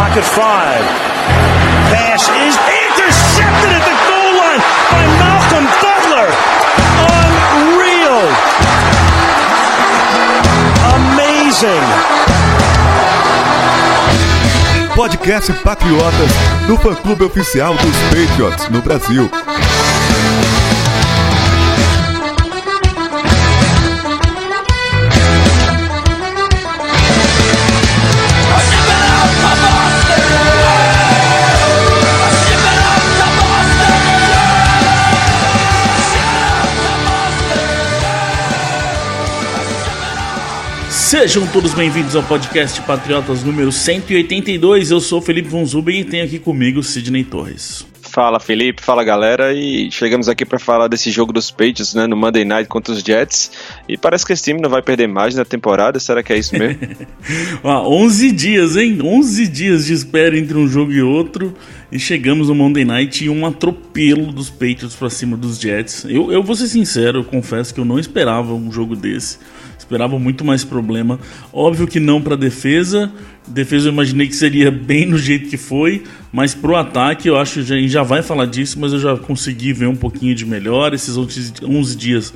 clock at 5. Pass is intercepted at the goal line by Malcolm Butler. Unreal. Amazing. Podcast Patriotas, do fã-clube oficial dos Patriots no Brasil. Sejam todos bem-vindos ao podcast Patriotas número 182. Eu sou o Felipe Von Zuben e tenho aqui comigo Sidney Torres. Fala Felipe, fala galera, e chegamos aqui para falar desse jogo dos Patriots, né, no Monday Night contra os Jets, e parece que esse time não vai perder mais na temporada, será que é isso mesmo? 11 dias, hein? 11 dias de espera entre um jogo e outro, e chegamos no Monday Night e um atropelo dos Patriots para cima dos Jets. Eu vou ser sincero, eu confesso que eu não esperava um jogo desse. Esperava muito mais problema. Óbvio que não para defesa. Defesa eu imaginei que seria bem no jeito que foi, mas pro ataque eu acho que a gente já vai falar disso, mas eu já consegui ver um pouquinho de melhor. Esses 11 dias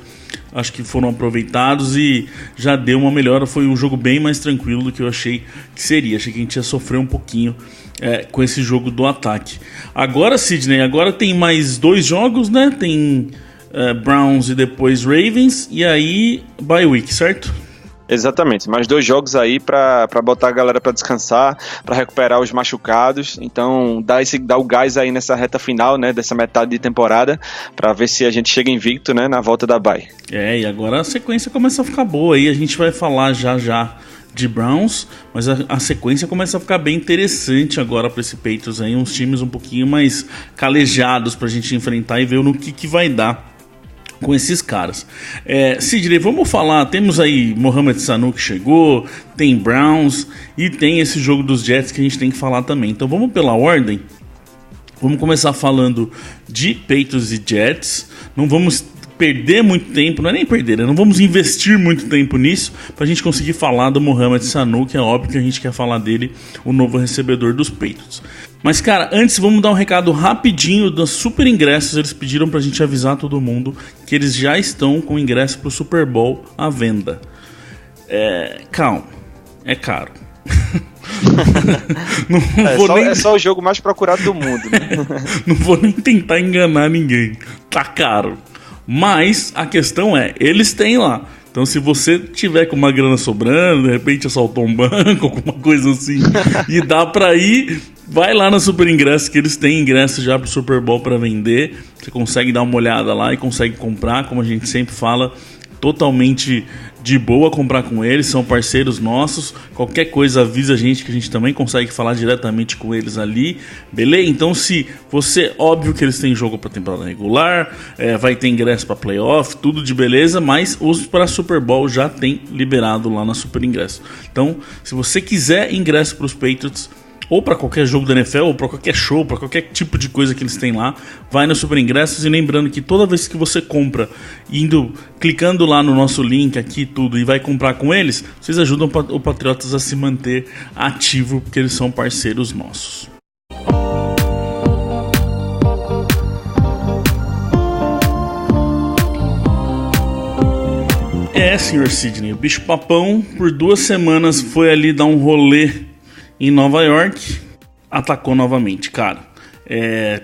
acho que foram aproveitados e já deu uma melhora. Foi um jogo bem mais tranquilo do que eu achei que seria. Achei que a gente ia sofrer um pouquinho com esse jogo do ataque. Agora, Sidney, agora tem mais 2 jogos, né? Tem Browns e depois Ravens, e aí bye week, certo? Exatamente, mais 2 jogos aí pra botar a galera pra descansar, pra recuperar os machucados. Então dá o gás aí nessa reta final, né, dessa metade de temporada, pra ver se a gente chega invicto, né, na volta da bye. E agora a sequência começa a ficar boa aí. A gente vai falar já de Browns, mas a sequência começa a ficar bem interessante agora para esse Patriots aí, uns times um pouquinho mais calejados pra gente enfrentar e ver no que vai dar com esses caras. Sidney, vamos falar, temos aí Mohamed Sanu que chegou, tem Browns e tem esse jogo dos Jets que a gente tem que falar também. Então vamos pela ordem. Vamos começar falando de Patriots e Jets. Não vamos perder muito tempo, não é nem perder, né? Não vamos investir muito tempo nisso pra gente conseguir falar do Mohamed Sanu, que é óbvio que a gente quer falar dele, o novo recebedor dos Patriots. Mas cara, antes vamos dar um recado rapidinho dos super ingressos. Eles pediram pra gente avisar todo mundo que eles já estão com ingresso pro Super Bowl à venda. Calma, é caro. É só o jogo mais procurado do mundo, né? Não vou nem tentar enganar ninguém, tá caro. Mas a questão eles têm lá. Então se você tiver com uma grana sobrando, de repente assaltou um banco, alguma coisa assim, e dá pra ir, vai lá na Super Ingresso, que eles têm ingresso já pro Super Bowl pra vender. Você consegue dar uma olhada lá e consegue comprar, como a gente sempre fala, totalmente de boa comprar com eles, são parceiros nossos. Qualquer coisa avisa a gente que a gente também consegue falar diretamente com eles ali, beleza? Então se você, óbvio que eles têm jogo para temporada regular, vai ter ingresso para playoff, tudo de beleza, mas os para Super Bowl já tem liberado lá na Super Ingresso. Então se você quiser ingresso para os Patriots, ou para qualquer jogo da NFL, ou para qualquer show, para qualquer tipo de coisa que eles têm lá, vai no Super Ingressos. E lembrando que toda vez que você compra, clicando lá no nosso link aqui tudo, e vai comprar com eles, vocês ajudam o Patriotas a se manter ativo, porque eles são parceiros nossos. Senhor Sidney, o bicho papão por 2 semanas foi ali dar um rolê em Nova York, atacou novamente, cara.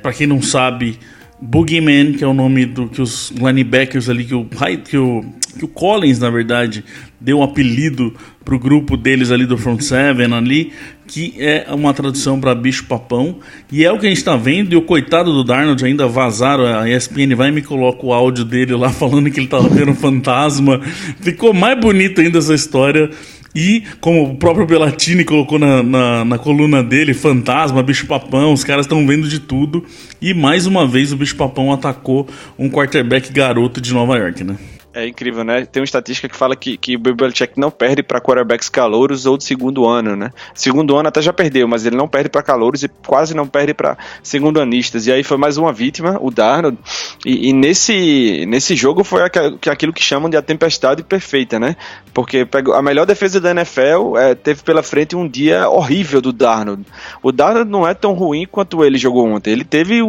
Pra quem não sabe, Boogeyman, que é o nome do que os linebackers ali, que o Collins, na verdade, deu um apelido pro grupo deles ali do front seven ali, que é uma tradução para bicho papão, e é o que a gente tá vendo. E o coitado do Darnold, ainda vazaram, a ESPN vai e me coloca o áudio dele lá falando que ele tava vendo um fantasma. Ficou mais bonito ainda essa história. E como o próprio Bellatini colocou na coluna dele, fantasma, bicho-papão, os caras estão vendo de tudo. E mais uma vez o bicho-papão atacou um quarterback garoto de Nova York, né? É incrível, né? Tem uma estatística que fala que o Bill Belichick não perde para quarterbacks calouros ou de segundo ano, né? Segundo ano até já perdeu, mas ele não perde para calouros e quase não perde para segundo-anistas. E aí foi mais uma vítima, o Darnold. E nesse jogo foi aquilo que chamam de a tempestade perfeita, né? Porque pegou a melhor defesa da NFL, teve pela frente um dia horrível do Darnold. O Darnold não é tão ruim quanto ele jogou ontem. Ele teve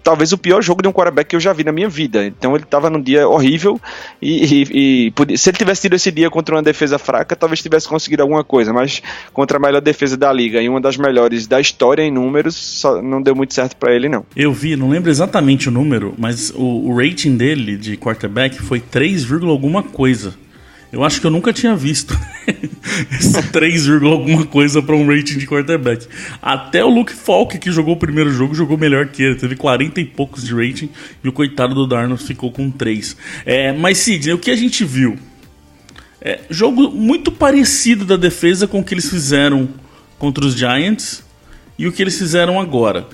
talvez o pior jogo de um quarterback que eu já vi na minha vida. Então ele estava num dia horrível. E se ele tivesse tido esse dia contra uma defesa fraca, talvez tivesse conseguido alguma coisa, mas contra a melhor defesa da liga e uma das melhores da história em números, só não deu muito certo pra ele, não. Eu vi, não lembro exatamente o número, mas o rating dele de quarterback foi 3, alguma coisa. Eu acho que eu nunca tinha visto esse 3, alguma coisa para um rating de quarterback. Até o Luke Falk, que jogou o primeiro jogo, jogou melhor que ele. Teve 40 e poucos de rating e o coitado do Darnold ficou com 3. Mas, Sidney, o que a gente viu? Jogo muito parecido da defesa com o que eles fizeram contra os Giants e o que eles fizeram agora.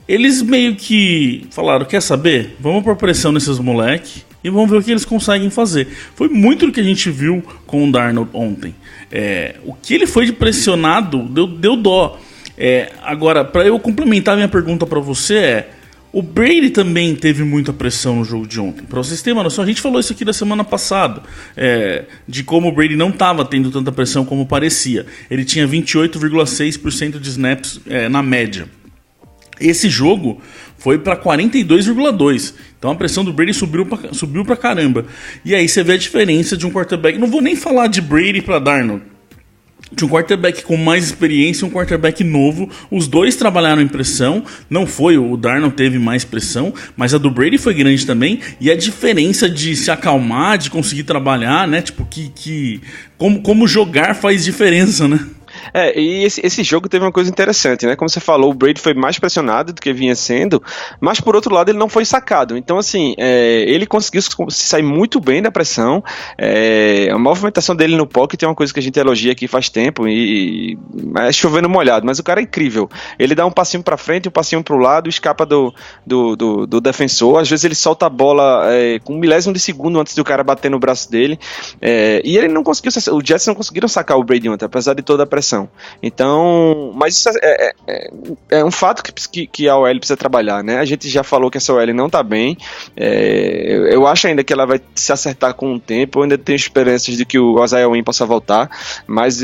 Eles meio que falaram, quer saber? Vamos pôr pressão nesses moleques e vamos ver o que eles conseguem fazer. Foi muito do que a gente viu com o Darnold ontem. O que ele foi de pressionado deu dó. Agora, para eu complementar minha pergunta para você o Brady também teve muita pressão no jogo de ontem. Para vocês terem uma noção, a gente falou isso aqui da semana passada, de como o Brady não estava tendo tanta pressão como parecia. Ele tinha 28,6% de snaps na média. Esse jogo foi para 42,2%. Então a pressão do Brady subiu pra caramba. E aí você vê a diferença de um quarterback. Não vou nem falar de Brady para Darnold. De um quarterback com mais experiência e um quarterback novo. Os dois trabalharam em pressão. Não foi, o Darnold teve mais pressão, mas a do Brady foi grande também. E a diferença de se acalmar, de conseguir trabalhar, né? Tipo, como jogar faz diferença, né? E esse jogo teve uma coisa interessante, né? Como você falou, o Brady foi mais pressionado do que vinha sendo, mas por outro lado ele não foi sacado. Então, assim, ele conseguiu se sair muito bem da pressão. A movimentação dele no pocket é uma coisa que a gente elogia aqui faz tempo e é chovendo molhado, mas o cara é incrível. Ele dá um passinho pra frente, um passinho pro lado, escapa do defensor. Às vezes ele solta a bola com um milésimo de segundo antes do cara bater no braço dele. E ele não conseguiu, os Jets não conseguiram sacar o Brady ontem, apesar de toda a pressão. Então, mas isso é um fato que a OL precisa trabalhar, né? A gente já falou que essa OL não tá bem. Eu acho ainda que ela vai se acertar com o tempo. Eu ainda tenho esperanças de que o Isaiah Wynn possa voltar, mas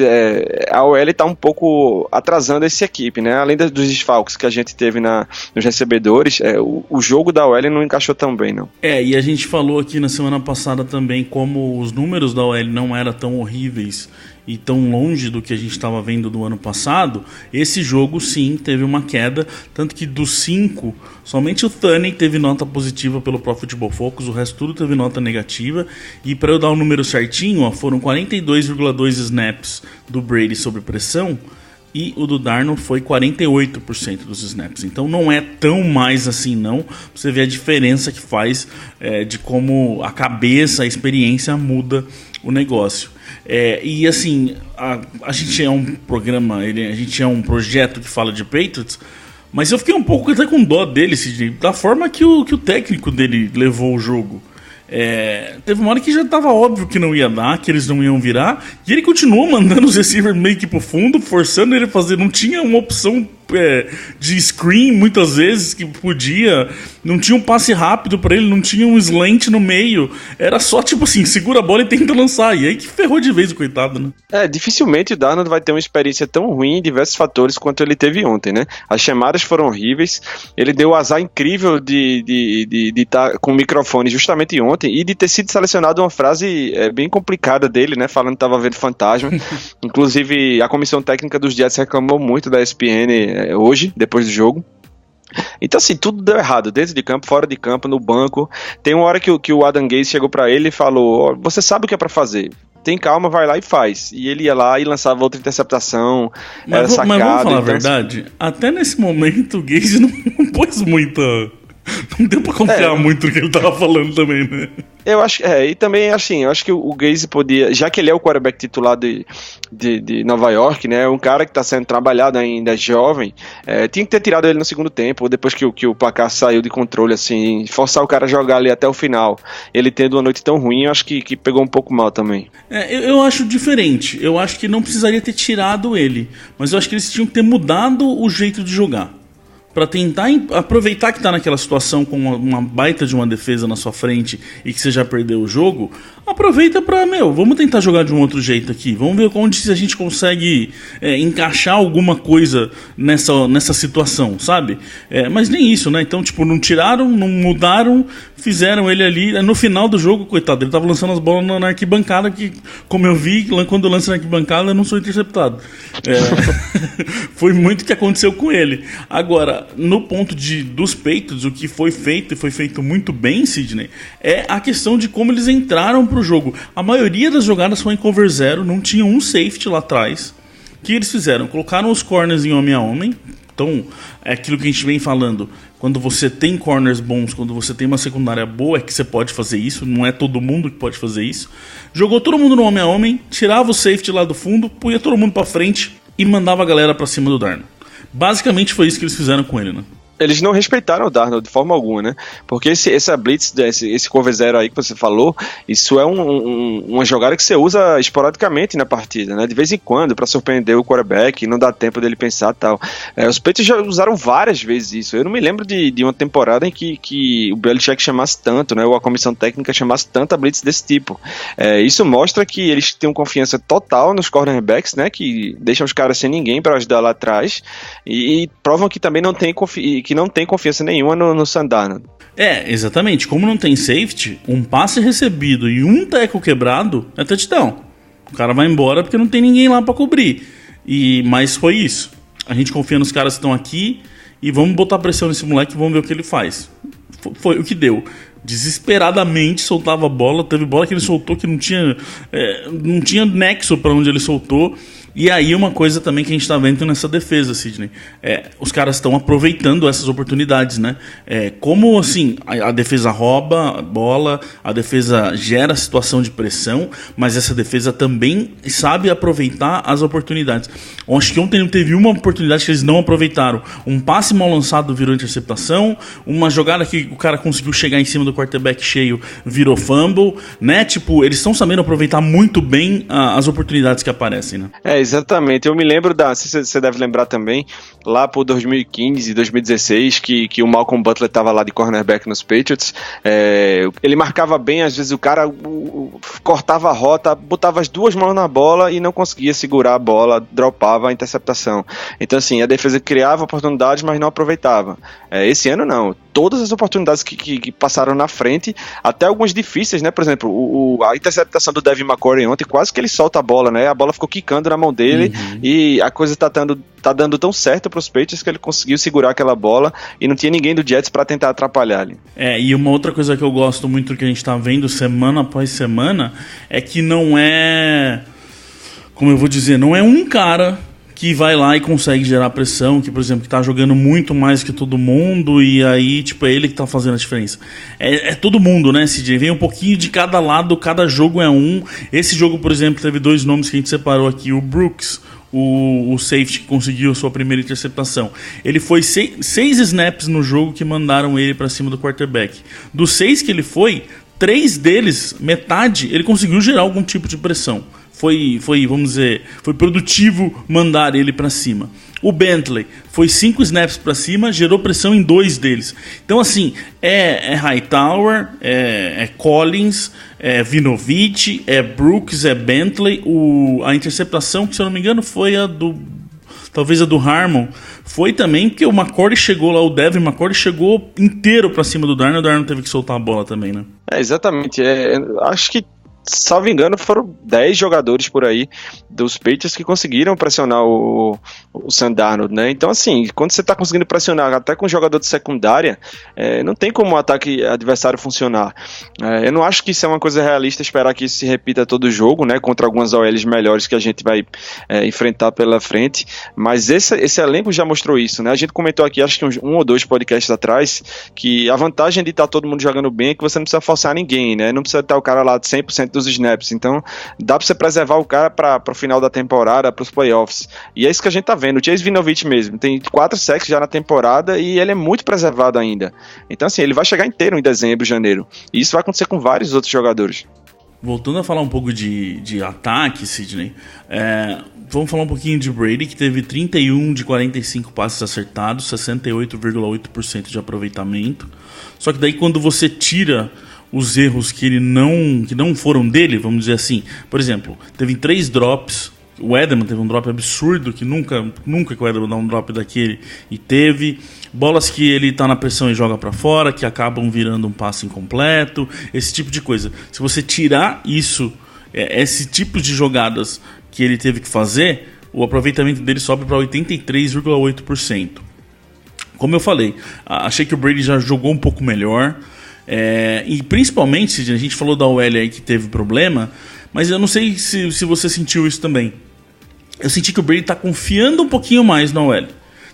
a OL tá um pouco atrasando essa equipe, né? Além dos desfalques que a gente teve nos recebedores, o jogo da OL não encaixou tão bem, não. E a gente falou aqui na semana passada também como os números da OL não eram tão horríveis e tão longe do que a gente estava vendo do ano passado. Esse jogo sim teve uma queda, tanto que dos 5, somente o Thurston teve nota positiva pelo Pro Football Focus, o resto tudo teve nota negativa. E para eu dar o número certinho, foram 42,2 snaps do Brady sob pressão e o do Darnold foi 48% dos snaps. Então não é tão mais assim não. Você vê a diferença que faz de como a cabeça, a experiência muda o negócio. E assim, a gente é um programa, a gente é um projeto que fala de Patriots, mas eu fiquei um pouco até com dó dele, Sidney, da forma que o técnico dele levou o jogo. Teve uma hora que já estava óbvio que não ia dar, que eles não iam virar, e ele continuou mandando os receivers meio que pro fundo, forçando ele a fazer. Não tinha uma opção de screen muitas vezes que podia, não tinha um passe rápido pra ele, não tinha um slant no meio, era só tipo assim, segura a bola e tenta lançar, e aí que ferrou de vez o coitado, né? Dificilmente o Darnold vai ter uma experiência tão ruim em diversos fatores quanto ele teve ontem, né? As chamadas foram horríveis, ele deu o azar incrível de estar com o microfone justamente ontem e de ter sido selecionado uma frase bem complicada dele, né? Falando que estava vendo fantasma. Inclusive a comissão técnica dos Jets reclamou muito da ESPN hoje, depois do jogo. Então assim, tudo deu errado, dentro de campo, fora de campo, no banco. Tem uma hora que o Adam Gase chegou pra ele e falou, você sabe o que é pra fazer, tem calma, vai lá e faz. E ele ia lá e lançava outra interceptação, era sacado. Mas vamos falar a verdade, até nesse momento o Gase não pôs muita Não deu pra confiar muito no que ele tava falando também, né? Eu acho, e também assim, eu acho que o Gaze podia, já que ele é o quarterback titular de Nova York, né, um cara que tá sendo trabalhado ainda, jovem, tinha que ter tirado ele no segundo tempo, depois que o placar saiu de controle, assim, forçar o cara a jogar ali até o final, ele tendo uma noite tão ruim, eu acho que pegou um pouco mal também. Eu acho diferente, eu acho que não precisaria ter tirado ele, mas eu acho que eles tinham que ter mudado o jeito de jogar. Pra tentar aproveitar que tá naquela situação com uma baita de uma defesa na sua frente e que você já perdeu o jogo, aproveita pra, vamos tentar jogar de um outro jeito aqui. Vamos ver onde a gente consegue encaixar alguma coisa nessa situação, sabe? Mas nem isso, né? Então, tipo, não tiraram, não mudaram, fizeram ele ali. No final do jogo, coitado, ele tava lançando as bolas na arquibancada, que, como eu vi, quando eu lanço na arquibancada, eu não sou interceptado. Foi muito o que aconteceu com ele. Agora, no ponto dos Patriots, o que foi feito, e foi feito muito bem, Sidney, é a questão de como eles entraram pro jogo. A maioria das jogadas foi em cover zero, não tinha um safety lá atrás. O que eles fizeram? Colocaram os corners em homem a homem. Então, é aquilo que a gente vem falando. Quando você tem corners bons, quando você tem uma secundária boa, é que você pode fazer isso. Não é todo mundo que pode fazer isso. Jogou todo mundo no homem a homem, tirava o safety lá do fundo, punha todo mundo pra frente e mandava a galera pra cima do Darnold. Basicamente foi isso que eles fizeram com ele, né? Eles não respeitaram o Darnold de forma alguma, né? Porque essa blitz, esse cover zero aí que você falou, isso é uma jogada que você usa esporadicamente na partida, né? De vez em quando, pra surpreender o quarterback, não dá tempo dele pensar e tal. Os Patriots já usaram várias vezes isso. Eu não me lembro de uma temporada em que o Belichick chamasse tanto, né? Ou a comissão técnica chamasse tanta blitz desse tipo. Isso mostra que eles têm confiança total nos cornerbacks, né? Que deixam os caras sem ninguém pra ajudar lá atrás e provam que também não tem confiança nenhuma no Sam Darnold. Exatamente. Como não tem safety, um passe recebido e um tackle quebrado é touchdown. O cara vai embora porque não tem ninguém lá pra cobrir. Mas foi isso. A gente confia nos caras que estão aqui e vamos botar pressão nesse moleque e vamos ver o que ele faz. Foi o que deu. Desesperadamente soltava a bola. Teve bola que ele soltou que não tinha nexo pra onde ele soltou. E aí uma coisa também que a gente tá vendo nessa defesa, Sidney, os caras estão aproveitando essas oportunidades, né? Como assim, a defesa rouba a bola, a defesa gera situação de pressão, mas essa defesa também sabe aproveitar as oportunidades. Eu acho que ontem teve uma oportunidade que eles não aproveitaram. Um passe mal lançado virou interceptação, uma jogada que o cara conseguiu chegar em cima do quarterback cheio virou fumble, né? Tipo, eles estão sabendo aproveitar muito bem as oportunidades que aparecem, né? Exatamente, eu me lembro você deve lembrar também, lá por 2015, 2016, que o Malcolm Butler estava lá de cornerback nos Patriots, ele marcava bem, às vezes o cara cortava a rota, botava as duas mãos na bola e não conseguia segurar a bola, dropava a interceptação. Então assim, a defesa criava oportunidades, mas não aproveitava. Esse ano não, todas as oportunidades que passaram na frente, até algumas difíceis, né? Por exemplo, a interceptação do Devin McCourty ontem, quase que ele solta a bola, né? A bola ficou quicando na mão dele, e a coisa tá dando tão certo pros Patriots que ele conseguiu segurar aquela bola e não tinha ninguém do Jets pra tentar atrapalhar ali. E uma outra coisa que eu gosto muito que a gente tá vendo semana após semana é que não é, como eu vou dizer, não é um cara que vai lá e consegue gerar pressão, que, por exemplo, que tá jogando muito mais que todo mundo, e aí, tipo, é ele que tá fazendo a diferença. É todo mundo, né, CJ? Vem um pouquinho de cada lado, cada jogo é um. Esse jogo, por exemplo, teve dois nomes que a gente separou aqui, o Brooks, o safety que conseguiu a sua primeira interceptação. Ele foi 6 snaps no jogo que mandaram ele pra cima do quarterback. Dos 6 que ele foi, 3 deles, metade, ele conseguiu gerar algum tipo de pressão. Foi, vamos dizer, foi produtivo mandar ele pra cima. O Bentley foi 5 snaps pra cima, gerou pressão em 2 deles. Então assim, Hightower, Collins, Vinovich, Brooks, Bentley. A interceptação, que se eu não me engano foi talvez a do Harmon, foi também porque o McCourty chegou lá, o Devin McCourty chegou inteiro pra cima do Darnold, o Darnold teve que soltar a bola também, né? Exatamente, acho que salvo engano, foram 10 jogadores por aí dos Patriots que conseguiram pressionar o Sam Darnold, né? Então, assim, quando você tá conseguindo pressionar até com jogador de secundária, não tem como o ataque adversário funcionar. Eu não acho que isso é uma coisa realista, esperar que isso se repita todo jogo, né? Contra algumas OLs melhores que a gente vai enfrentar pela frente, mas esse elenco já mostrou isso, né? A gente comentou aqui, acho que um ou dois podcasts atrás, que a vantagem de estar todo mundo jogando bem é que você não precisa forçar ninguém, né? Não precisa ter o cara lá de 100% dos snaps, então dá pra você preservar o cara para o final da temporada, pros playoffs, e é isso que a gente tá vendo. O Chase Winovich mesmo, tem 4 sacks já na temporada e ele é muito preservado ainda, então assim, ele vai chegar inteiro em dezembro, janeiro, e isso vai acontecer com vários outros jogadores. Voltando a falar um pouco de ataque, Sidney, vamos falar um pouquinho de Brady, que teve 31 de 45 passes acertados, 68,8% de aproveitamento. Só que daí quando você tira os erros que não foram dele, vamos dizer assim, por exemplo, teve 3 drops. O Edelman teve um drop absurdo, que nunca que o Edelman dá um drop daquele, e teve bolas que ele tá na pressão e joga pra fora, que acabam virando um passe incompleto, esse tipo de coisa. Se você tirar isso, esse tipo de jogadas que ele teve que fazer, o aproveitamento dele sobe para 83,8%. Como eu falei, achei que o Brady já jogou um pouco melhor, e principalmente, a gente falou da OL aí que teve problema, mas eu não sei se você sentiu isso também. Eu senti que o Brady tá confiando um pouquinho mais na OL.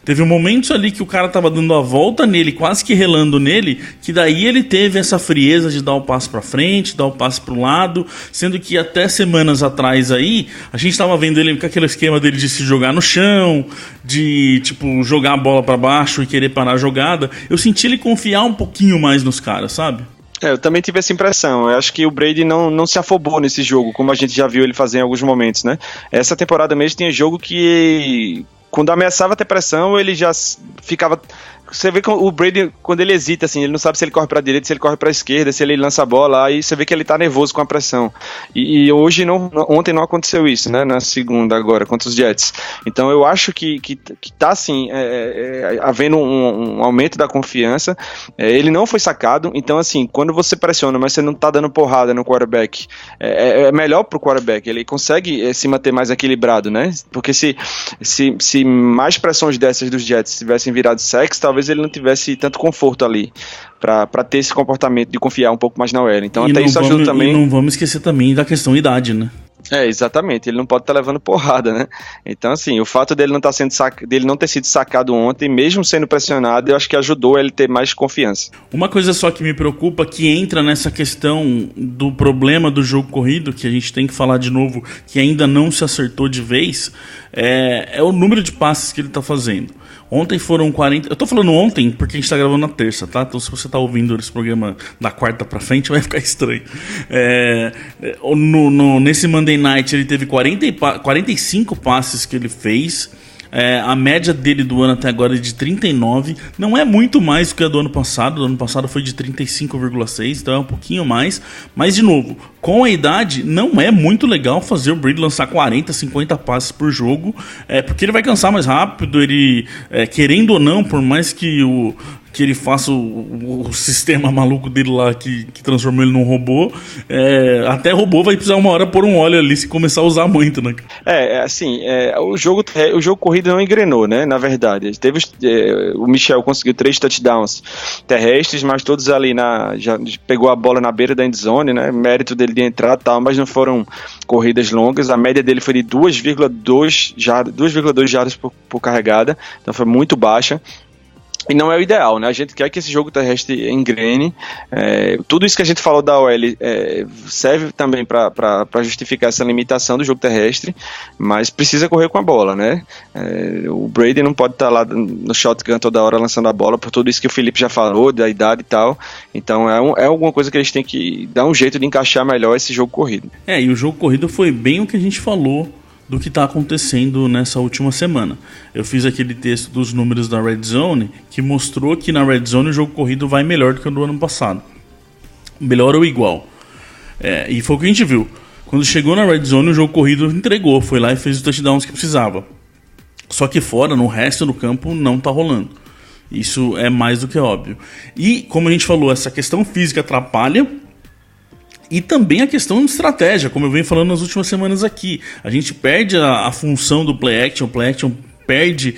Teve momentos ali que o cara tava dando a volta nele, quase que relando nele, que daí ele teve essa frieza de dar o passe pra frente, dar o passe pro lado, sendo que até semanas atrás aí, a gente tava vendo ele com aquele esquema dele de se jogar no chão, de tipo jogar a bola pra baixo e querer parar a jogada. Eu senti ele confiar um pouquinho mais nos caras, sabe? Eu também tive essa impressão. Eu acho que o Brady não se afobou nesse jogo, como a gente já viu ele fazer em alguns momentos, né? Essa temporada mesmo tinha jogo que, quando ameaçava ter pressão, ele já ficava... Você vê que o Brady, quando ele hesita, assim, ele não sabe se ele corre pra direita, se ele corre pra esquerda, se ele lança a bola, aí você vê que ele tá nervoso com a pressão. E hoje, ontem não aconteceu isso, né, na segunda agora, contra os Jets. Então eu acho que tá, assim, havendo um aumento da confiança. Ele não foi sacado, então, assim, quando você pressiona, mas você não tá dando porrada no quarterback, é melhor pro quarterback, ele consegue se manter mais equilibrado, né, porque se mais pressões dessas dos Jets tivessem virado sacks, talvez ele não tivesse tanto conforto ali para ter esse comportamento de confiar um pouco mais na OL. Então até isso ajuda também. E não vamos esquecer também da questão idade, né? Exatamente, ele não pode estar levando porrada, né? Então, assim, o fato dele não ter sido sacado ontem, mesmo sendo pressionado, eu acho que ajudou ele a ter mais confiança. Uma coisa só que me preocupa, que entra nessa questão do problema do jogo corrido, que a gente tem que falar de novo, que ainda não se acertou de vez, é o número de passes que ele está fazendo. Ontem foram 40... Eu tô falando ontem porque a gente tá gravando na terça, tá? Então se você tá ouvindo esse programa da quarta pra frente, vai ficar estranho. Nesse Monday Night ele teve 45 passes que ele fez. A média dele do ano até agora é de 39. Não é muito mais do que a do ano passado. Do ano passado foi de 35,6, então é um pouquinho mais. Mas, de novo, com a idade, não é muito legal fazer o Brady lançar 40, 50 passes por jogo, porque ele vai cansar mais rápido. Ele, querendo ou não, por mais que ele faça o sistema maluco dele lá que transformou ele num robô, até robô vai precisar uma hora pôr um óleo ali se começar a usar muito, né? O jogo corrido não engrenou, né? Na verdade, o Michel conseguiu 3 touchdowns terrestres, mas todos ali já pegou a bola na beira da endzone, né? Mérito dele de entrar e tal, mas não foram corridas longas. A média dele foi de 2,2 jardas por carregada, então foi muito baixa. E não é o ideal, né? A gente quer que esse jogo terrestre engrene. Tudo isso que a gente falou da OL serve também para justificar essa limitação do jogo terrestre, mas precisa correr com a bola, né? O Brady não pode estar lá no shotgun toda hora lançando a bola, por tudo isso que o Felipe já falou, da idade e tal. Então é alguma coisa que eles têm que dar um jeito de encaixar melhor esse jogo corrido. E o jogo corrido foi bem o que a gente falou do que está acontecendo nessa última semana. Eu fiz aquele texto dos números da Red Zone que mostrou que na Red Zone o jogo corrido vai melhor do que o do ano passado. Melhor ou igual. E foi o que a gente viu. Quando chegou na Red Zone o jogo corrido entregou, foi lá e fez os touchdowns que precisava. Só que fora, no resto do campo, não está rolando. Isso é mais do que óbvio. E, como a gente falou, essa questão física atrapalha. E também a questão de estratégia, como eu venho falando nas últimas semanas aqui. A gente perde a função do play action perde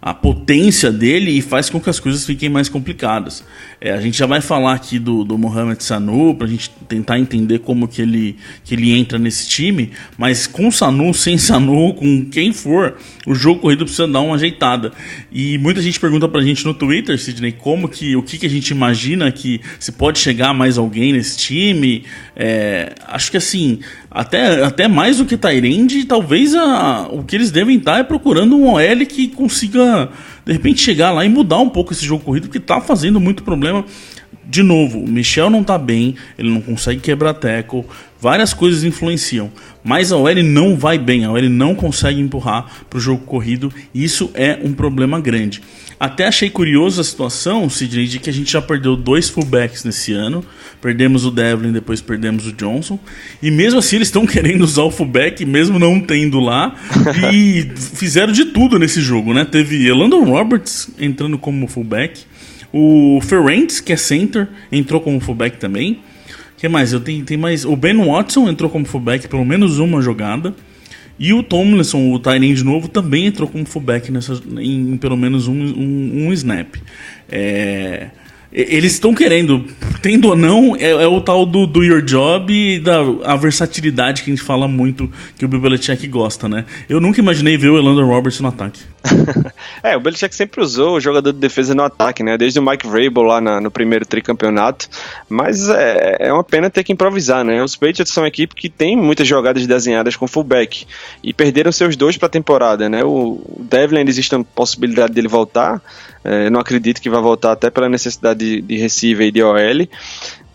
a potência dele e faz com que as coisas fiquem mais complicadas. A gente já vai falar aqui do Mohamed Sanu, pra gente tentar entender como que ele entra nesse time, mas com Sanu, sem Sanu, com quem for, o jogo corrido precisa dar uma ajeitada. E muita gente pergunta pra gente no Twitter, Sidney, o que a gente imagina que se pode chegar mais alguém nesse time. Acho que assim, até mais do que Tyrande, talvez o que eles devem estar é procurando um OL que consiga de repente chegar lá e mudar um pouco esse jogo corrido, porque tá fazendo muito problema. De novo, o Michel não tá bem, ele não consegue quebrar tackle, várias coisas influenciam, mas a OL não vai bem, a OL não consegue empurrar pro jogo corrido, e isso é um problema grande. Até achei curioso a situação, Sidney, de que a gente já perdeu 2 fullbacks nesse ano, perdemos o Devlin, depois perdemos o Johnson, e mesmo assim eles estão querendo usar o fullback, mesmo não tendo lá, e fizeram de tudo nesse jogo, né? Teve Elandon Roberts entrando como fullback, o Ferentz, que é center, entrou como fullback também. O que mais? Tem mais. O Ben Watson entrou como fullback pelo menos uma jogada. E o Tomlinson, o tight end novo, também entrou como fullback em pelo menos um snap. Eles estão querendo, tendo ou não, é o tal do your job e a versatilidade que a gente fala muito, que o Bill Belichick gosta, né? Eu nunca imaginei ver o Elandon Roberts no ataque. O Belichick sempre usou o jogador de defesa no ataque, né? Desde o Mike Vrabel lá no primeiro tricampeonato. Mas é uma pena ter que improvisar, né? Os Patriots são uma equipe que tem muitas jogadas desenhadas com fullback. E perderam seus 2 para a temporada, né? O Devlin, existe a possibilidade dele voltar. Não acredito que vai voltar até pela necessidade de receiver e de OL.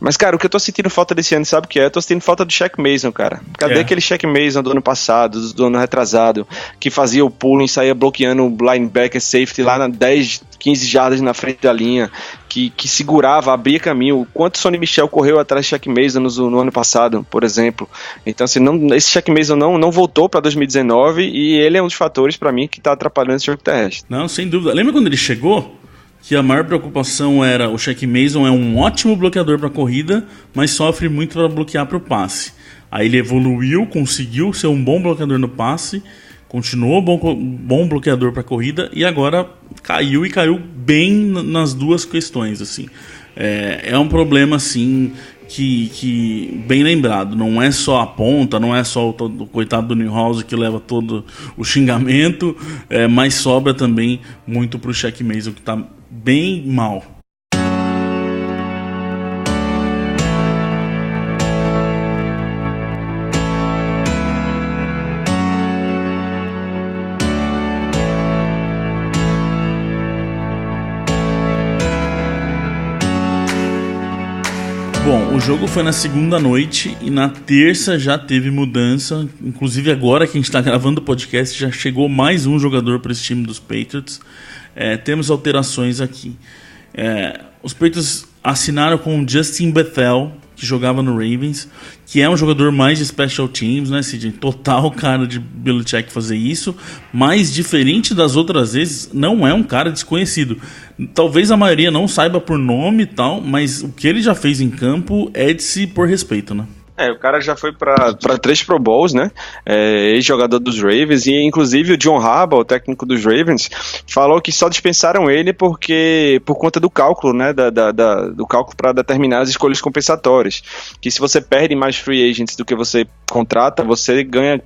Mas, cara, o que eu tô sentindo falta desse ano, sabe o que é? Eu tô sentindo falta do Shaq Mason, cara. Cadê aquele Shaq Mason do ano passado, do ano retrasado, que fazia o pulo e saía bloqueando o linebacker safety lá na 10, 15 jardas na frente da linha, que segurava, abria caminho. O quanto o Sonny Michel correu atrás de Shaq Mason no ano passado, por exemplo. Então, assim, esse Shaq Mason não voltou pra 2019 e ele é um dos fatores, pra mim, que tá atrapalhando esse jogo terrestre. Não, sem dúvida. Lembra quando ele chegou? Que a maior preocupação era o Shaq Mason é um ótimo bloqueador para corrida, mas sofre muito para bloquear para o passe. Aí ele evoluiu, conseguiu ser um bom bloqueador no passe, continuou bom bloqueador para corrida e agora caiu bem nas duas questões. Assim. É um problema assim que bem lembrado, não é só a ponta, não é só o coitado do Newhouse que leva todo o xingamento, mas sobra também muito pro Shaq Mason, que tá bem mal. Bom, o jogo foi na segunda noite e na terça já teve mudança. Inclusive agora que a gente está gravando o podcast já chegou mais um jogador para esse time dos Patriots. Temos alterações aqui. Os Patriots assinaram com o Justin Bethel, que jogava no Ravens, que é um jogador mais de special teams, né, Cid? Total cara de Belichick fazer isso, mas diferente das outras vezes, não é um cara desconhecido. Talvez a maioria não saiba por nome e tal, mas o que ele já fez em campo é de se pôr respeito, né? O cara já foi para 3 Pro Bowls, né? Ex-jogador dos Ravens, e inclusive o John Harbaugh, o técnico dos Ravens, falou que só dispensaram ele por conta do cálculo, né? Do cálculo para determinar as escolhas compensatórias. Que se você perde mais free agents do que você contrata, você ganha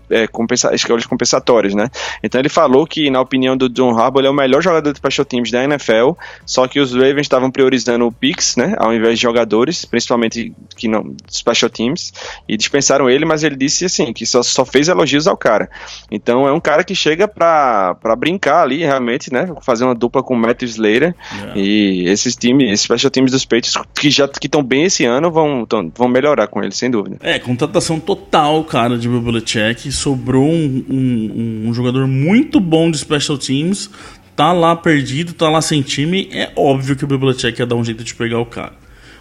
escolhas compensatórias, né? Então ele falou que, na opinião do John Harbaugh, ele é o melhor jogador de special teams da NFL, só que os Ravens estavam priorizando o picks, né? Ao invés de jogadores, principalmente que não special teams. E dispensaram ele, mas ele disse assim, que só fez elogios ao cara. Então é um cara que chega pra brincar ali, realmente, né? Fazer uma dupla com o Matthew Slater. E esses special teams dos Patriots que estão bem esse ano vão melhorar com ele, sem dúvida. Contratação total, cara, de Bill Belichick. Sobrou um jogador muito bom de special teams. Tá lá perdido, tá lá sem time. É óbvio que o Bill Belichick ia dar um jeito de pegar o cara.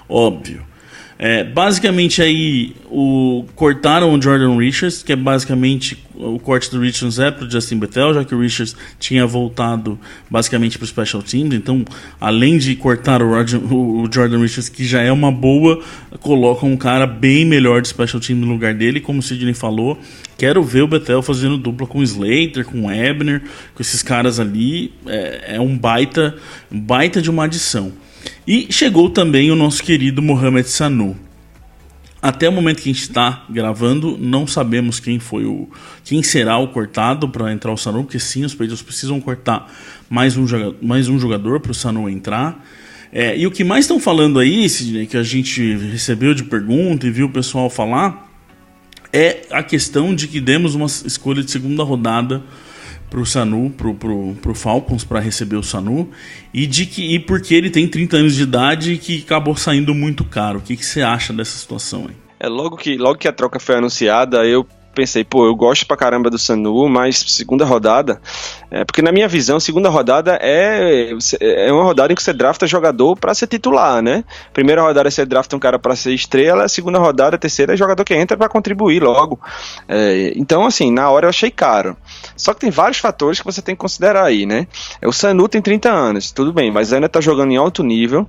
Óbvio. Basicamente aí cortaram o Jordan Richards, que é basicamente o corte do Richards pro Justin Bethel, já que o Richards tinha voltado basicamente pro Special Teams. Então, além de cortar o Jordan Richards, que já é uma boa, colocam um cara bem melhor de Special Teams no lugar dele. Como o Sidney falou, quero ver o Bethel fazendo dupla com o Slater, com o Ebner, com esses caras ali. É um baita de uma adição. E chegou também o nosso querido Mohamed Sanu. Até o momento que a gente está gravando, não sabemos quem será o cortado para entrar o Sanu, porque sim, os Patriots precisam cortar mais um jogador para o Sanu entrar. E o que mais estão falando aí, Sidney, que a gente recebeu de pergunta e viu o pessoal falar, é a questão de que demos uma escolha de segunda rodada pro Sanu, pro Falcons, para receber o Sanu, e porque ele tem 30 anos de idade e que acabou saindo muito caro. O que você acha dessa situação aí? Logo que a troca foi anunciada, eu pensei, eu gosto pra caramba do Sanu, mas segunda rodada, porque na minha visão, segunda rodada é uma rodada em que você drafta jogador pra ser titular, né? Primeira rodada você drafta um cara pra ser estrela, segunda rodada, terceira é jogador que entra pra contribuir logo. Então, assim, na hora eu achei caro. Só que tem vários fatores que você tem que considerar aí, né? O Sanu tem 30 anos, tudo bem, mas ainda tá jogando em alto nível,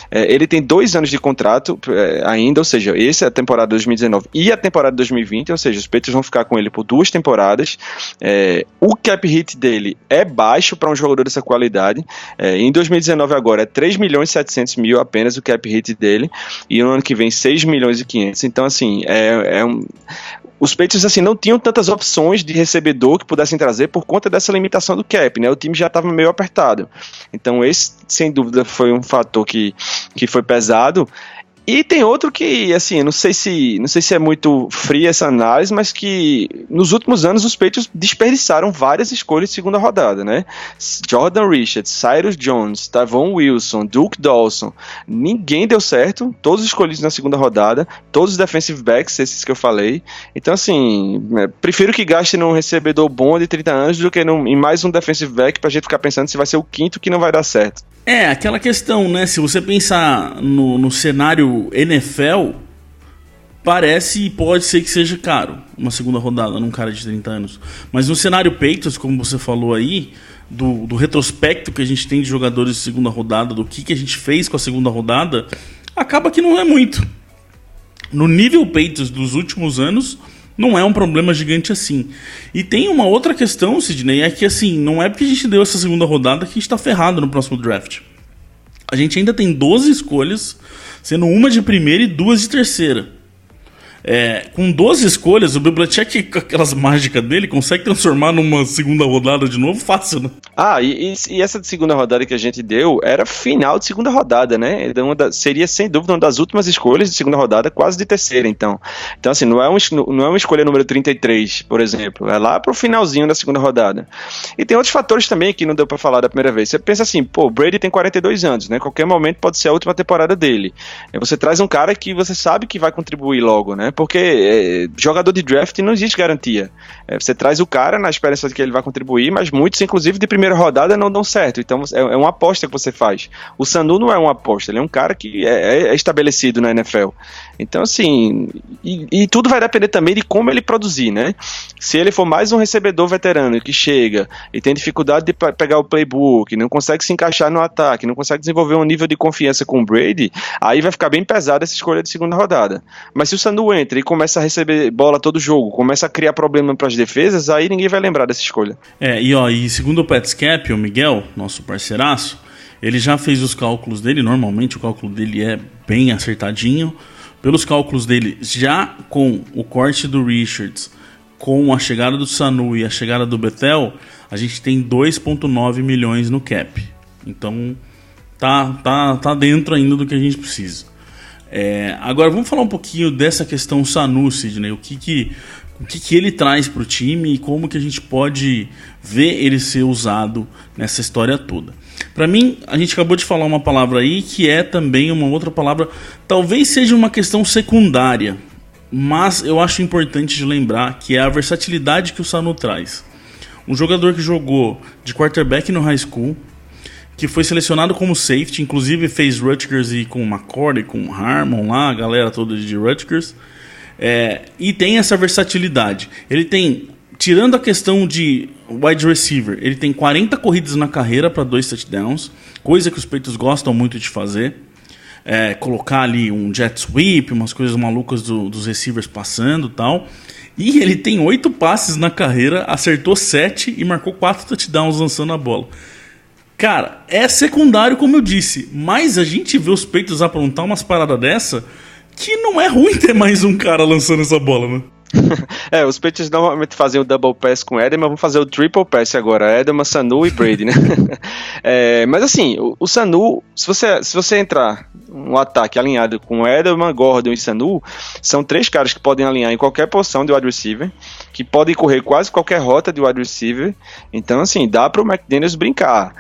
ele tem 2 anos de contrato ainda, ou seja, essa é a temporada 2019 e a temporada 2020, ou seja, os Patriots vão ficar com ele por 2 temporadas. O cap hit dele é baixo para um jogador dessa qualidade. Em 2019 agora é 3 milhões e 700 mil apenas o cap hit dele, e no ano que vem 6 milhões e 500. Então, assim, os Patriots, assim, não tinham tantas opções de recebedor que pudessem trazer por conta dessa limitação do cap, né? O time já estava meio apertado. Então esse, sem dúvida, foi um fator que foi pesado. E tem outro que, assim, não sei se é muito fria essa análise, mas que nos últimos anos os Patriots desperdiçaram várias escolhas de segunda rodada, né? Jordan Richards, Cyrus Jones, Tavon Wilson, Duke Dawson, ninguém deu certo, todos escolhidos na segunda rodada, todos os defensive backs, esses que eu falei. Então, assim, prefiro que gaste num recebedor bom de 30 anos do que em mais um defensive back pra gente ficar pensando se vai ser o quinto que não vai dar certo. Aquela questão, né? Se você pensar no cenário NFL, parece e pode ser que seja caro uma segunda rodada num cara de 30 anos. Mas no cenário Patriots, como você falou aí, do retrospecto que a gente tem de jogadores de segunda rodada, do que a gente fez com a segunda rodada, acaba que não é muito. No nível Patriots dos últimos anos, não é um problema gigante assim. E tem uma outra questão, Sidney, é que assim, não é porque a gente deu essa segunda rodada que a gente tá ferrado no próximo draft. A gente ainda tem 12 escolhas, sendo uma de primeira e 2 de terceira. Com 12 escolhas, o Belichick, com aquelas mágicas dele, consegue transformar numa segunda rodada de novo fácil, né? E essa de segunda rodada que a gente deu era final de segunda rodada, né? Seria sem dúvida uma das últimas escolhas de segunda rodada, quase de terceira, então. Então, assim, não é uma escolha número 33, por exemplo, é lá pro finalzinho da segunda rodada. E tem outros fatores também que não deu pra falar da primeira vez. Você pensa assim, Brady tem 42 anos, né? Qualquer momento pode ser a última temporada dele. E você traz um cara que você sabe que vai contribuir logo, né? Porque jogador de draft não existe garantia. Você traz o cara na esperança de que ele vai contribuir, mas muitos, inclusive, de primeira rodada não dão certo. Então é uma aposta que você faz. O Sanu não é uma aposta, ele é um cara que é estabelecido na NFL. Então, assim, e tudo vai depender também de como ele produzir, né? Se ele for mais um recebedor veterano que chega e tem dificuldade de pegar o playbook, não consegue se encaixar no ataque, não consegue desenvolver um nível de confiança com o Brady, aí vai ficar bem pesada essa escolha de segunda rodada. Mas se o Sanu entra e começa a receber bola todo jogo, começa a criar problema para as defesas, aí ninguém vai lembrar dessa escolha. E segundo o Pat Scap, o Miguel, nosso parceiraço, ele já fez os cálculos dele. Normalmente o cálculo dele é bem acertadinho. Pelos cálculos dele, já com o corte do Richards, com a chegada do Sanu e a chegada do Bethel, a gente tem 2,9 milhões no cap. Então tá dentro ainda do que a gente precisa. Agora vamos falar um pouquinho dessa questão Sanu, Sidney. O que ele traz para o time e como que a gente pode ver ele ser usado nessa história toda. Para mim, a gente acabou de falar uma palavra aí que é também uma outra palavra, talvez seja uma questão secundária, mas eu acho importante de lembrar que é a versatilidade que o Sanu traz. Um jogador que jogou de quarterback no high school, que foi selecionado como safety, inclusive fez Rutgers e com McCord, com Harmon lá, a galera toda de Rutgers. E tem essa versatilidade. Ele tem, tirando a questão de wide receiver, ele tem 40 corridas na carreira para 2 touchdowns, coisa que os Patriots gostam muito de fazer. Colocar ali um jet sweep, umas coisas malucas dos receivers passando e tal. E ele tem 8 passes na carreira, acertou 7 e marcou 4 touchdowns lançando a bola. Cara, é secundário, como eu disse, mas a gente vê os Patriots aprontar umas paradas dessa que não é ruim ter mais um cara lançando essa bola, né? Os Patriots normalmente fazem o double pass com Edelman, vão fazer o triple pass agora, Edelman, Sanu e Brady, né? Mas assim, o Sanu, se você entrar no ataque alinhado com Edelman, Gordon e Sanu, são 3 caras que podem alinhar em qualquer posição de wide receiver, que podem correr quase qualquer rota de wide receiver, então assim, dá para o McDaniels brincar.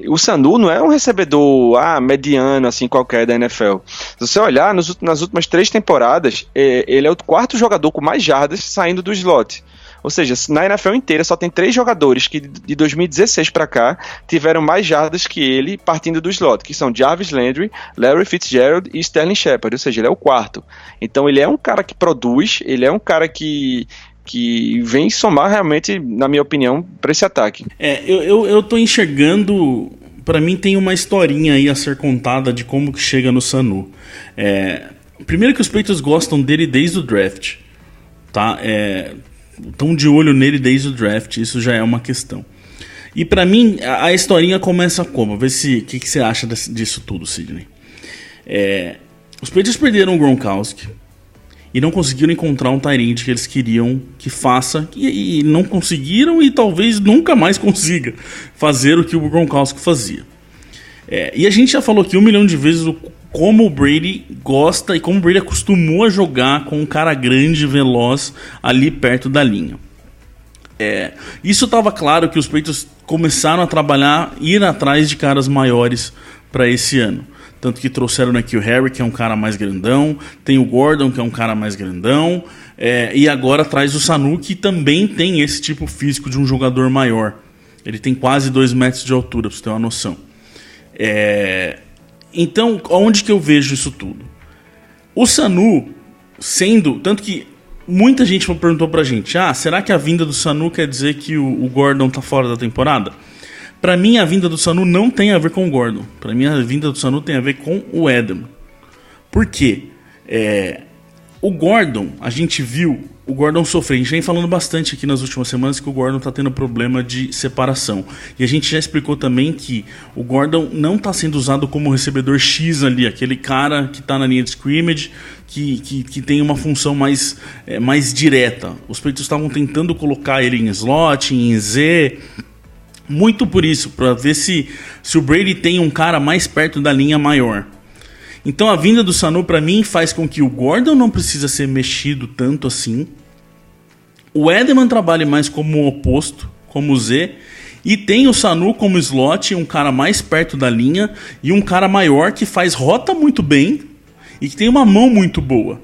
O Sanu não é um recebedor mediano, assim, qualquer da NFL. Se você olhar, nas últimas 3 temporadas, ele é o 4º jogador com mais jardas saindo do slot. Ou seja, na NFL inteira só tem 3 jogadores que de 2016 para cá tiveram mais jardas que ele partindo do slot, que são Jarvis Landry, Larry Fitzgerald e Sterling Shepard, ou seja, ele é o 4º. Então ele é um cara que produz, ele é um cara que vem somar realmente, na minha opinião, para esse ataque. Eu tô enxergando, para mim tem uma historinha aí a ser contada de como que chega no Sanu. Primeiro que os Patriots gostam dele desde o draft, tá? Estão de olho nele desde o draft, isso já é uma questão. E pra mim, a historinha começa como? Vê se o que você acha disso tudo, Sidney. Os Patriots perderam o Gronkowski e não conseguiram encontrar um tight end que eles queriam que faça, e não conseguiram, e talvez nunca mais consiga fazer o que o Gronkowski fazia. E a gente já falou aqui 1 milhão de vezes como o Brady gosta e como o Brady acostumou a jogar com um cara grande e veloz ali perto da linha. Isso estava claro que os Patriots começaram a trabalhar, ir atrás de caras maiores para esse ano. Tanto que trouxeram o N'Keal Harry, que é um cara mais grandão, tem o Gordon, que é um cara mais grandão, e agora traz o Sanu, que também tem esse tipo físico de um jogador maior. Ele tem quase 2 metros de altura, para você ter uma noção. Então, onde que eu vejo isso tudo? O Sanu sendo... Tanto que muita gente perguntou pra gente, será que a vinda do Sanu quer dizer que o Gordon tá fora da temporada? Pra mim, a vinda do Sanu não tem a ver com o Gordon. Pra mim, a vinda do Sanu tem a ver com o Edelman. Por quê? O Gordon, a gente viu o Gordon sofrer. A gente vem falando bastante aqui nas últimas semanas que o Gordon está tendo problema de separação. E a gente já explicou também que o Gordon não está sendo usado como recebedor X ali, aquele cara que está na linha de scrimmage, que tem uma função mais direta. Os Patriots estavam tentando colocar ele em slot, em Z, muito por isso, para ver se o Brady tem um cara mais perto da linha maior. Então a vinda do Sanu para mim faz com que o Gordon não precisa ser mexido tanto assim. O Edelman trabalhe mais como o oposto, como o Z. E tem o Sanu como slot, um cara mais perto da linha. E um cara maior que faz rota muito bem e que tem uma mão muito boa.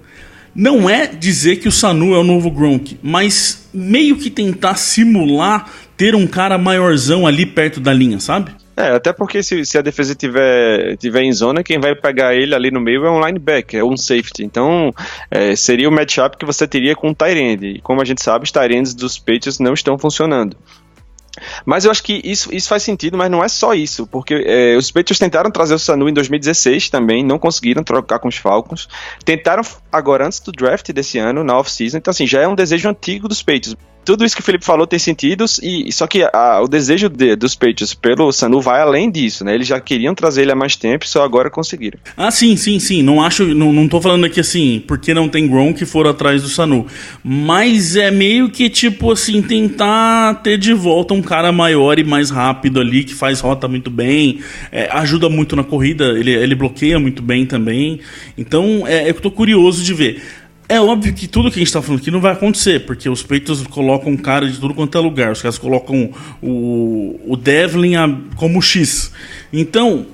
Não é dizer que o Sanu é o novo Gronk, mas meio que tentar simular ter um cara maiorzão ali perto da linha, sabe? Até porque se a defesa tiver em zona, quem vai pegar ele ali no meio é um linebacker, é um safety. Então, seria o matchup que você teria com o tight end. E como a gente sabe, os tight ends dos Patriots não estão funcionando. Mas eu acho que isso faz sentido, mas não é só isso, porque os Patriots tentaram trazer o Sanu em 2016 também, não conseguiram trocar com os Falcons. Tentaram agora antes do draft desse ano, na off-season. Então, assim, já é um desejo antigo dos Patriots. Tudo isso que o Felipe falou tem sentido, só que o desejo dos Patriots pelo Sanu vai além disso, né? Eles já queriam trazer ele há mais tempo, só agora conseguiram. Sim. Não tô falando aqui assim, porque não tem Gronk que foram atrás do Sanu. Mas é meio que tipo assim, tentar ter de volta um cara maior e mais rápido ali, que faz rota muito bem, ajuda muito na corrida, ele bloqueia muito bem também. Então, eu tô curioso de ver. É óbvio que tudo que a gente está falando aqui não vai acontecer, porque os Patriots colocam um cara de tudo quanto é lugar. Os caras colocam o Devlin como X. Então,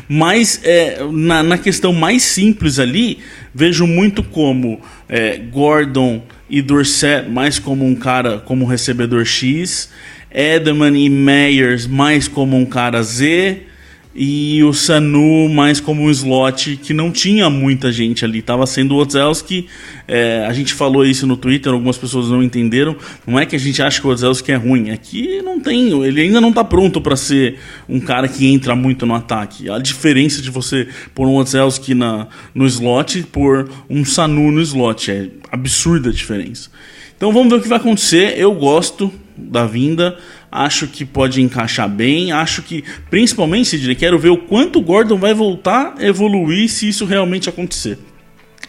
mas na questão mais simples ali, vejo muito como Gordon e Dorsett mais como um cara, como um recebedor X. Edelman e Meyers mais como um cara Z, e o Sanu mais como um slot, que não tinha muita gente ali. Tava sendo o Odzelski. A gente falou isso no Twitter, algumas pessoas não entenderam. Não é que a gente acha que o Odzelski é ruim, é que não tem, ele ainda não tá pronto para ser um cara que entra muito no ataque. A diferença de você pôr um Odzelski no slot e pôr um Sanu no slot é absurda a diferença. Então vamos ver o que vai acontecer. Eu gosto da vinda, acho que pode encaixar bem, acho que, principalmente, Sidney, quero ver o quanto o Gordon vai voltar a evoluir se isso realmente acontecer.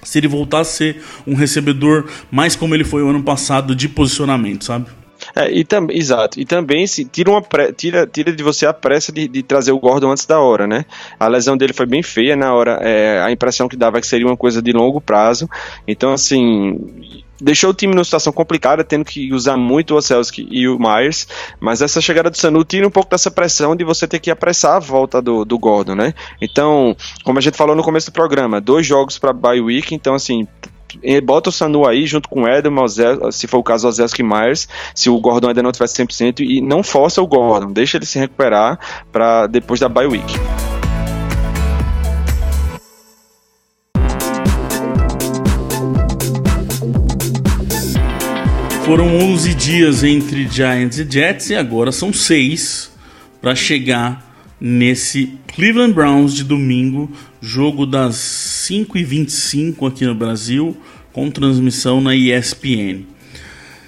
Se ele voltar a ser um recebedor mais como ele foi o ano passado, de posicionamento, sabe? Exato, e também tira de você a pressa de trazer o Gordon antes da hora, né? A lesão dele foi bem feia na hora, a impressão que dava é que seria uma coisa de longo prazo, então assim, deixou o time numa situação complicada, tendo que usar muito o Odzelski e o Myers, mas essa chegada do Sanu tira um pouco dessa pressão de você ter que apressar a volta do Gordon, né? Então, como a gente falou no começo do programa, 2 jogos para bye week, então assim, bota o Sanu aí junto com o Edelman, se for o caso, o Odzelski e Myers, se o Gordon ainda não tiver 100%, e não força o Gordon, deixa ele se recuperar para depois da bye week. Foram 11 dias entre Giants e Jets e agora são 6 para chegar nesse Cleveland Browns de domingo, jogo das 5h25 aqui no Brasil, com transmissão na ESPN.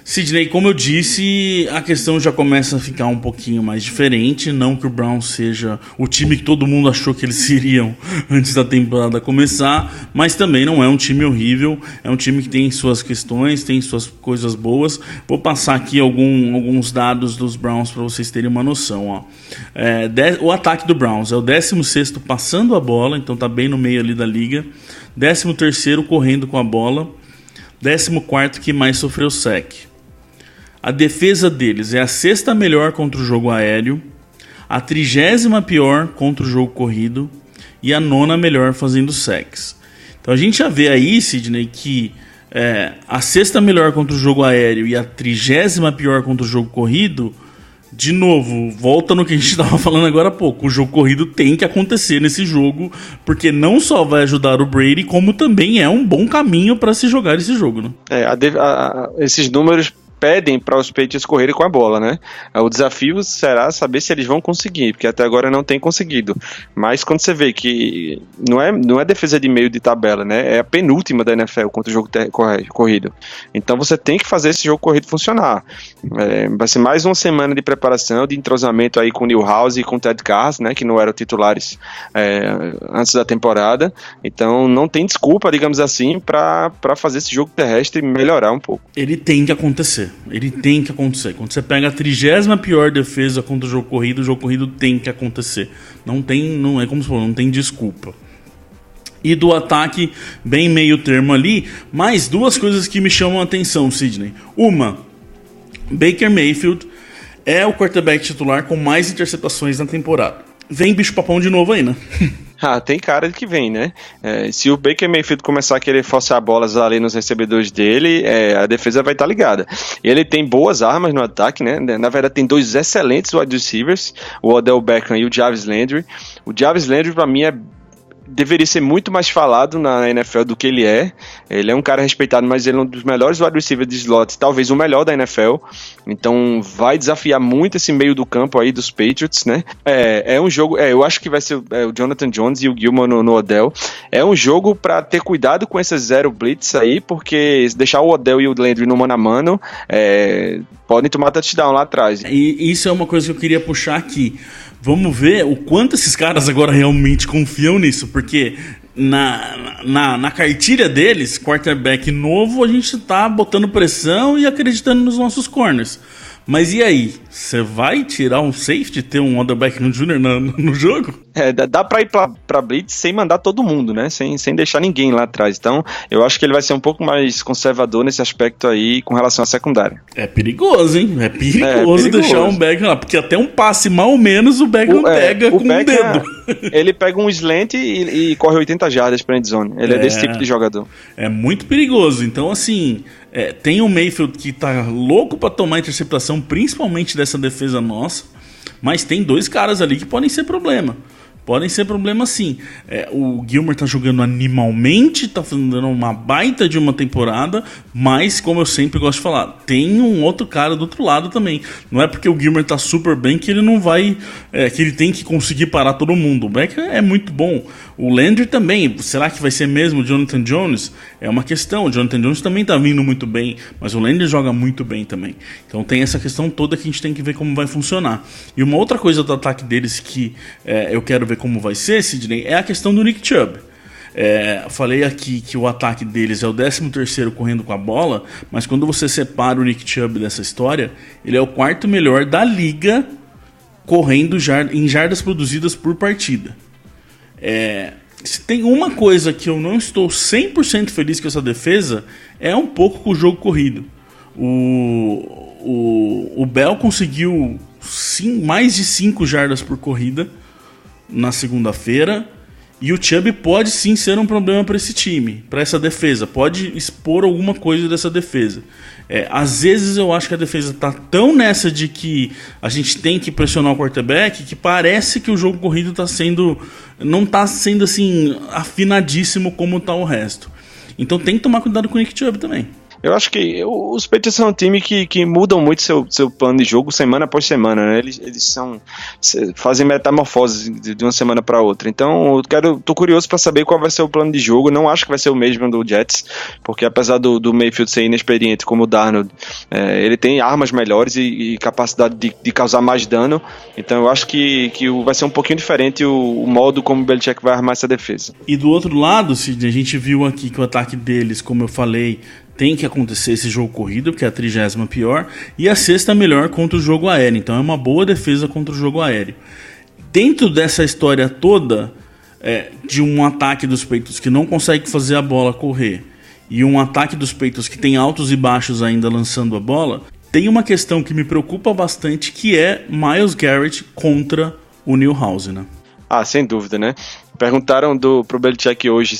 Sidney, como eu disse, a questão já começa a ficar um pouquinho mais diferente. Não que o Browns seja o time que todo mundo achou que eles seriam antes da temporada começar, mas também não é um time horrível. É um time que tem suas questões, tem suas coisas boas. Vou passar aqui alguns dados dos Browns para vocês terem uma noção. Ó. O ataque do Browns é o 16º passando a bola, então tá bem no meio ali da liga. 13º correndo com a bola. 14º que mais sofreu sec. A defesa deles é a 6ª melhor contra o jogo aéreo, a 30ª pior contra o jogo corrido e a 9ª melhor fazendo sacks. Então a gente já vê aí, Sidney, que a 6ª melhor contra o jogo aéreo e a 30ª pior contra o jogo corrido, de novo, volta no que a gente estava falando agora há pouco. O jogo corrido tem que acontecer nesse jogo, porque não só vai ajudar o Brady, como também é um bom caminho para se jogar esse jogo, né? Esses números pedem para os Patriots correrem com a bola, né? O desafio será saber se eles vão conseguir, porque até agora não tem conseguido. Mas quando você vê que não é defesa de meio de tabela, né? É a penúltima da NFL contra o jogo corrido. Então você tem que fazer esse jogo corrido funcionar. Vai ser mais uma semana de preparação, de entrosamento aí com o Newhouse e com o Ted Karras, né? Que não eram titulares antes da temporada. Então não tem desculpa, digamos assim, para fazer esse jogo terrestre melhorar um pouco. Ele tem que acontecer. Quando você pega a 30ª pior defesa contra o jogo corrido tem que acontecer. Não é como se fosse, não tem desculpa. E do ataque, bem meio termo ali, mais 2 coisas que me chamam a atenção, Sidney. Uma, Baker Mayfield é o quarterback titular com mais interceptações na temporada. Vem bicho papão de novo aí, né? Tem cara de que vem, né? Se o Baker Mayfield começar a querer forçar bolas ali nos recebedores dele, a defesa vai estar ligada. Ele tem boas armas no ataque, né? Na verdade, tem 2 excelentes wide receivers, o Odell Beckham e o Jarvis Landry. O Jarvis Landry, pra mim, deveria ser muito mais falado na NFL do que ele é. Ele é um cara respeitado, mas ele é um dos melhores wide receivers de slot, talvez o melhor da NFL. Então vai desafiar muito esse meio do campo aí dos Patriots, né? É um jogo, eu acho que vai ser o Jonathan Jones e o Gilmore no Odell. É um jogo para ter cuidado com esses zero blitz aí, porque se deixar o Odell e o Landry no mano a mano, podem tomar touchdown lá atrás. E isso é uma coisa que eu queria puxar aqui. Vamos ver o quanto esses caras agora realmente confiam nisso, porque na cartilha deles, quarterback novo, a gente tá botando pressão e acreditando nos nossos corners. Mas e aí? Você vai tirar um safety, ter um Odell Beckham Jr. no jogo? Dá pra ir pra blitz sem mandar todo mundo, né? Sem deixar ninguém lá atrás. Então, eu acho que ele vai ser um pouco mais conservador nesse aspecto aí com relação à secundária. É perigoso, hein? É perigoso deixar um Beckham lá, porque até um passe mal ou menos o Beckham pega com o dedo. Ele pega um slant e corre 80 jardas pra endzone. Ele é desse tipo de jogador. É muito perigoso. Então, assim, tem o Mayfield que tá louco pra tomar interceptação, principalmente dessa defesa nossa, mas tem 2 caras ali que podem ser problema. Podem ser problema sim. O Gilmore tá jogando animalmente, tá dando uma baita de uma temporada, mas, como eu sempre gosto de falar, tem um outro cara do outro lado também. Não é porque o Gilmore tá super bem que ele não vai... que ele tem que conseguir parar todo mundo. O Becker é muito bom. O Landry também. Será que vai ser mesmo o Jonathan Jones? É uma questão. O Jonathan Jones também tá vindo muito bem, mas o Landry joga muito bem também. Então tem essa questão toda que a gente tem que ver como vai funcionar. E uma outra coisa do ataque deles que eu quero ver como vai ser, Sidney, é a questão do Nick Chubb. Falei aqui que o ataque deles é o 13º correndo com a bola, mas quando você separa o Nick Chubb dessa história, ele é o 4º melhor da liga correndo em jardas produzidas por partida. Se tem uma coisa que eu não estou 100% feliz com essa defesa, é um pouco com o jogo corrido. O Bell conseguiu mais de 5 jardas por corrida na segunda-feira, e o Chubb pode sim ser um problema para esse time, para essa defesa, pode expor alguma coisa dessa defesa. Às vezes eu acho que a defesa está tão nessa de que a gente tem que pressionar o quarterback que parece que o jogo corrido não está sendo assim afinadíssimo como está o resto. Então tem que tomar cuidado com o Nick Chubb também. Eu acho que os Patriots são um time que mudam muito seu plano de jogo semana após semana, né? Eles fazem metamorfoses de uma semana para outra. Então, tô curioso para saber qual vai ser o plano de jogo. Não acho que vai ser o mesmo do Jets, porque apesar do Mayfield ser inexperiente como o Darnold, ele tem armas melhores e capacidade de causar mais dano. Então, eu acho que vai ser um pouquinho diferente o modo como o Belichick vai armar essa defesa. E do outro lado, Sidney, a gente viu aqui que o ataque deles, como eu falei, tem que acontecer esse jogo corrido, porque é a 30ª pior, e a 6ª melhor contra o jogo aéreo. Então é uma boa defesa contra o jogo aéreo. Dentro dessa história toda, de um ataque dos Patriots que não consegue fazer a bola correr, e um ataque dos Patriots que tem altos e baixos ainda lançando a bola, tem uma questão que me preocupa bastante, que é Myles Garrett contra o Newhouse, né? Sem dúvida, né? Perguntaram pro Belichick hoje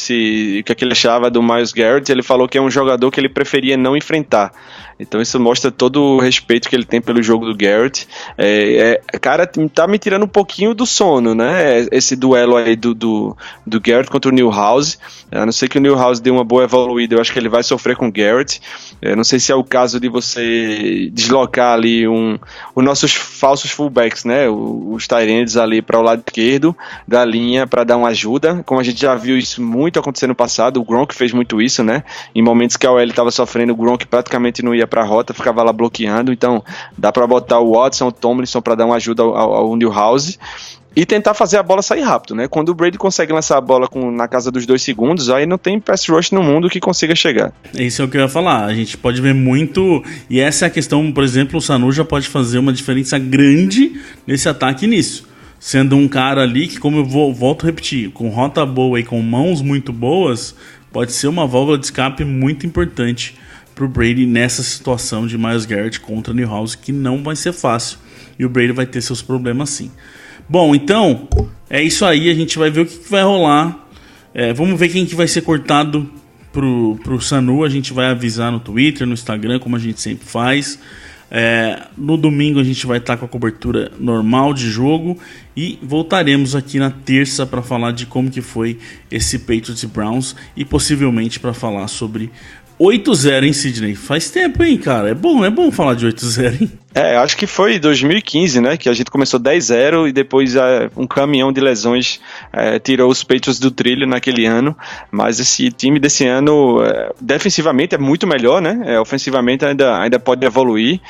o que ele achava do Myles Garrett. Ele falou que é um jogador que ele preferia não enfrentar. Então isso mostra todo o respeito que ele tem pelo jogo do Garrett. Cara, tá me tirando um pouquinho do sono, né? Esse duelo aí do Garrett contra o Newhouse. A não ser que o Newhouse dê uma boa evoluída, eu acho que ele vai sofrer com o Garrett. Não sei se é o caso de você deslocar ali os nossos falsos fullbacks, né? Os tight ends ali para o lado esquerdo da linha para dar uma ajuda. Como a gente já viu isso muito acontecer no passado, o Gronk fez muito isso, né? Em momentos que a OL estava sofrendo, o Gronk praticamente não ia para a rota, ficava lá bloqueando. Então dá para botar o Watson, o Tomlinson para dar uma ajuda ao Newhouse e tentar fazer a bola sair rápido, né? Quando o Brady consegue lançar a bola na casa dos 2 segundos, aí não tem pass rush no mundo que consiga chegar. Isso é o que eu ia falar. A gente pode ver muito, e essa é a questão, por exemplo, o Sanu já pode fazer uma diferença grande nesse ataque nisso. Sendo um cara ali que, como eu volto a repetir, com rota boa e com mãos muito boas, pode ser uma válvula de escape muito importante pro Brady nessa situação de Myles Garrett contra Newhouse, que não vai ser fácil. E o Brady vai ter seus problemas sim. Bom, então, é isso aí. A gente vai ver o que vai rolar. Vamos ver quem que vai ser cortado pro Sanu. A gente vai avisar no Twitter, no Instagram, como a gente sempre faz. No domingo a gente vai estar com a cobertura normal de jogo e voltaremos aqui na terça para falar de como que foi esse Patriots e Browns e possivelmente para falar sobre 8-0, hein, Sidney? Faz tempo, hein, cara? É bom falar de 8-0, hein? Acho que foi 2015, né, que a gente começou 10-0 e depois um caminhão de lesões tirou os Patriots do trilho naquele ano, mas esse time desse ano defensivamente é muito melhor, né, ofensivamente ainda pode evoluir,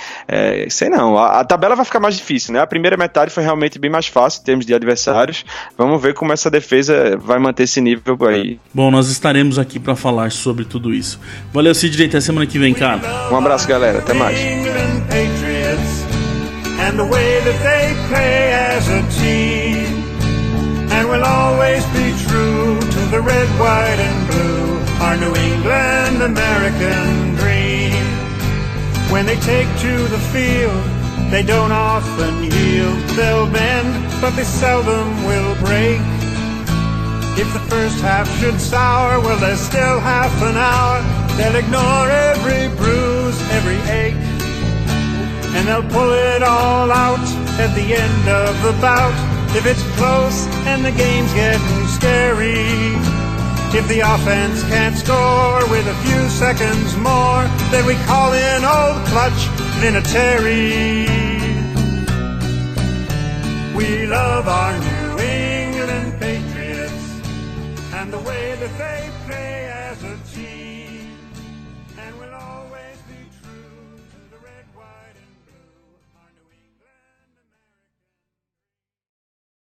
sei não, a tabela vai ficar mais difícil, né, a primeira metade foi realmente bem mais fácil em termos de adversários, vamos ver como essa defesa vai manter esse nível aí. Bom, nós estaremos aqui para falar sobre tudo isso. Valeu, Sidney, até semana que vem, cara. Um abraço, galera, até mais. And the way that they play as a team, and we'll always be true to the red, white and blue, our New England American dream. When they take to the field, they don't often yield, they'll bend but they seldom will break. If the first half should sour, well, there's still half an hour. They'll ignore every bruise, every ache, and they'll pull it all out at the end of the bout. If it's close and the game's getting scary, if the offense can't score with a few seconds more, then we call in old clutch Vinatieri. We love our New England Patriots and the way that they